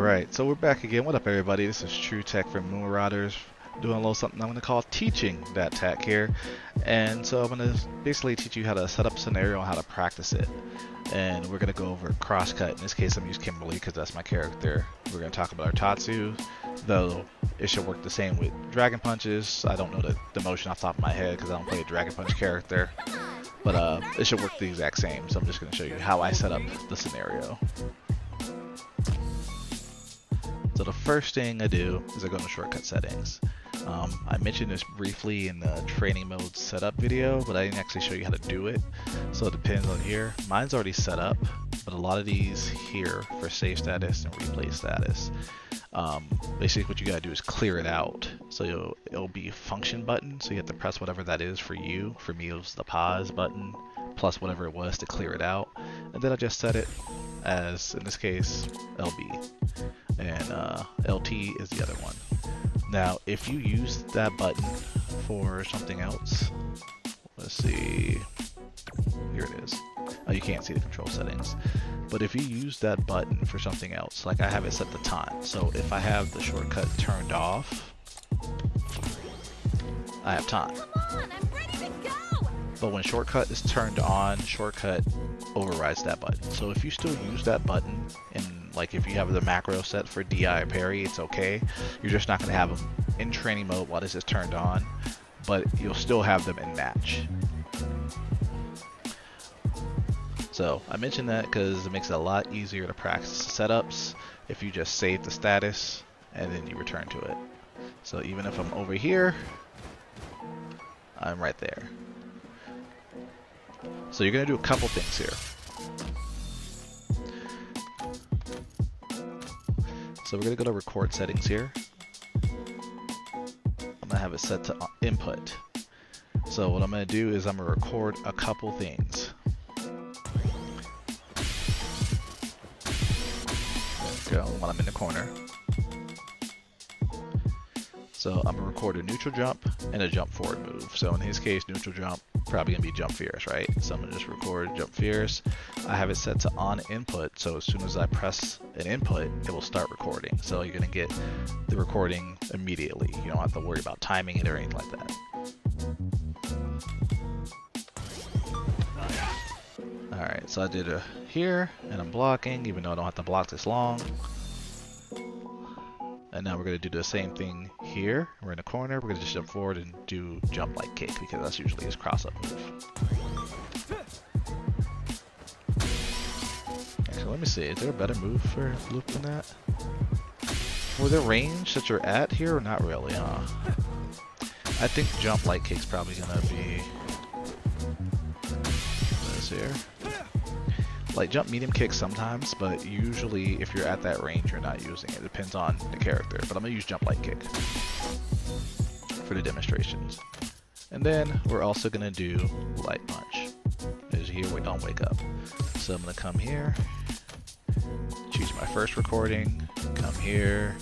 Alright, so we're back again. What up, everybody? This is True Tech from Moon Riders, doing a little something I'm going to call Teaching That Tech here. And so I'm going to basically teach you how to set up a scenario and how to practice it. And we're going to go over Crosscut. In this case, I'm using Kimberly because that's my character. We're going to talk about our Tatsu, though it should work the same with Dragon Punches. I don't know the motion off the top of my head because I don't play a Dragon Punch character. But it should work the exact same. So I'm just going to show you how I set up the scenario. So the first thing I do is I go into shortcut settings. I mentioned this briefly in the training mode setup video, but I didn't actually show you how to do it. So it depends on here. Mine's already set up, but a lot of these here for save status and replay status. Basically what you gotta do is clear it out. So it'll be a function button, so you have to press whatever that is for you. For me it was the pause button, plus whatever it was to clear it out. And then I just set it as, in this case, LB. And LT is the other one. Now, if you use that button for something else, let's see, here it is. Oh, you can't see the control settings. But if you use that button for something else, like I have it set to time. So if I have the shortcut turned off, I have time. Come on, I'm ready to go. But when shortcut is turned on, shortcut overrides that button. So if you still use that button, and like if you have the macro set for DI or parry, it's okay. You're just not going to have them in training mode while this is turned on, but you'll still have them in match. So I mentioned that because it makes it a lot easier to practice setups if you just save the status and then you return to it. So even if I'm over here, I'm right there. So you're going to do a couple things here. So we're going to go to record settings here. I'm going to have it set to input. So what I'm going to do is I'm going to record a couple things. There we go, when I'm in the corner. So I'm going to record a neutral jump and a jump forward move. So in his case, neutral jump, probably going to be jump fierce, right? So I'm going to just record jump fierce. I have it set to on input, so as soon as I press an input, it will start recording. So you're going to get the recording immediately. You don't have to worry about timing it or anything like that. Alright, so I did a here, and I'm blocking, even though I don't have to block this long. And now we're going to do the same thing here. We're in the corner. We're going to just jump forward and do jump like kick because that's usually his cross-up move. Actually, let me see. Is there a better move for loop than that? Was there range that you're at here or not really, huh? I think jump like kick's probably going to be this here. Like jump medium kick sometimes, but usually if you're at that range, you're not using it. It depends on the character, but I'm gonna use jump light kick for the demonstrations. And then we're also gonna do light punch. As here, we don't wake up. So I'm gonna come here, choose my first recording, come here,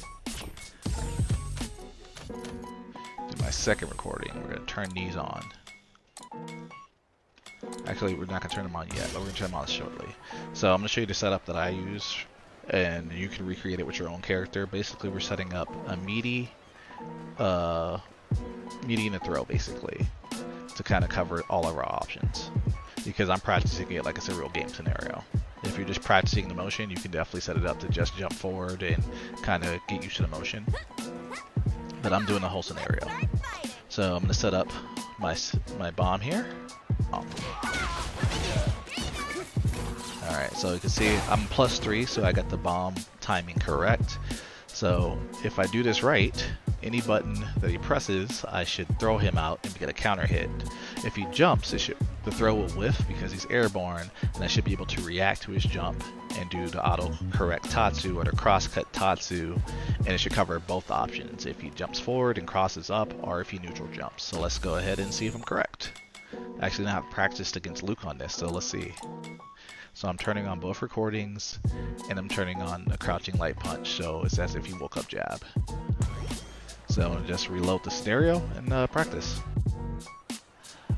do my second recording. We're gonna turn these on. Actually, we're not going to turn them on yet, but we're going to turn them on shortly. So I'm going to show you the setup that I use, and you can recreate it with your own character. Basically, we're setting up a meaty and a throw, basically, to kind of cover all of our options. Because I'm practicing it like it's a real game scenario. If you're just practicing the motion, you can definitely set it up to just jump forward and kind of get used to the motion. But I'm doing the whole scenario. So I'm going to set up my bomb here. Oh. Alright, so you can see I'm +3, so I got the bomb timing correct. So if I do this right, any button that he presses, I should throw him out and get a counter hit. If he jumps, the throw will whiff because he's airborne, and I should be able to react to his jump and do the auto-correct Tatsu or the crosscut Tatsu, and it should cover both options, if he jumps forward and crosses up, or if he neutral jumps. So let's go ahead and see if I'm correct. Actually, now I've practiced against Luke on this, so let's see. So I'm turning on both recordings, and I'm turning on a crouching light punch, so it's as if he woke up jab. So I'm gonna just reload the scenario and practice.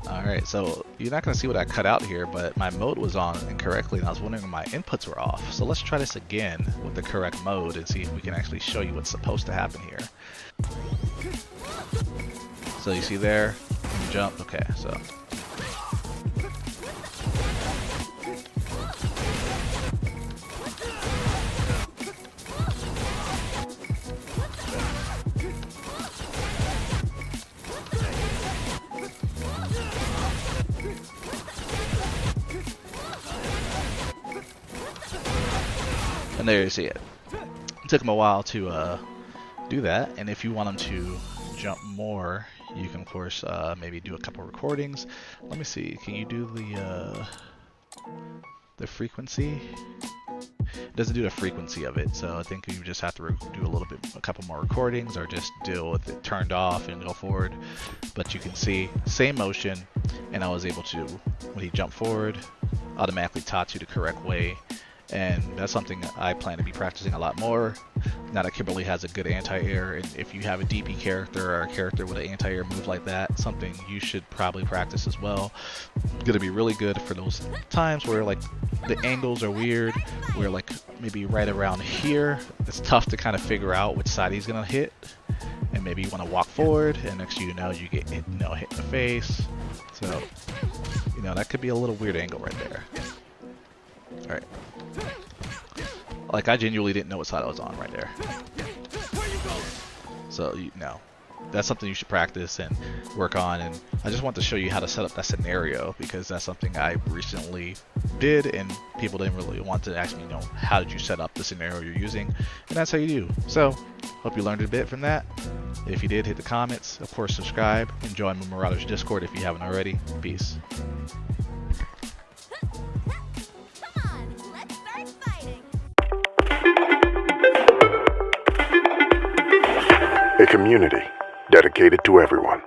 Alright, so you're not going to see what I cut out here, but my mode was on incorrectly and I was wondering if my inputs were off. So let's try this again with the correct mode and see if we can actually show you what's supposed to happen here. So you see there, you jump, okay, so. And there you see it. It took him a while to do that, and if you want him to jump more, you can of course maybe do a couple recordings. Let me see, can you do the frequency? It doesn't do the frequency of it, so I think you just have to do a couple more recordings, or just deal with it turned off and go forward. But you can see same motion, and I was able to, when he jumped forward, automatically taught you the correct way. And that's something I plan to be practicing a lot more now that Kimberly has a good anti-air. And if you have a DP character or a character with an anti-air move like that, something you should probably practice as well. Gonna be really good for those times where like the angles are weird, where like maybe right around here it's tough to kind of figure out which side he's gonna hit, and maybe you want to walk forward and next you know you get hit in the face. So that could be a little weird angle right there. Alright. Like, I genuinely didn't know what side I was on right there. So, that's something you should practice and work on. And I just want to show you how to set up that scenario, because that's something I recently did and people didn't really want to ask me, how did you set up the scenario you're using? And that's how you do. So, hope you learned a bit from that. If you did, hit the comments. Of course, subscribe and join the Marauders Discord if you haven't already. Peace. A community dedicated to everyone.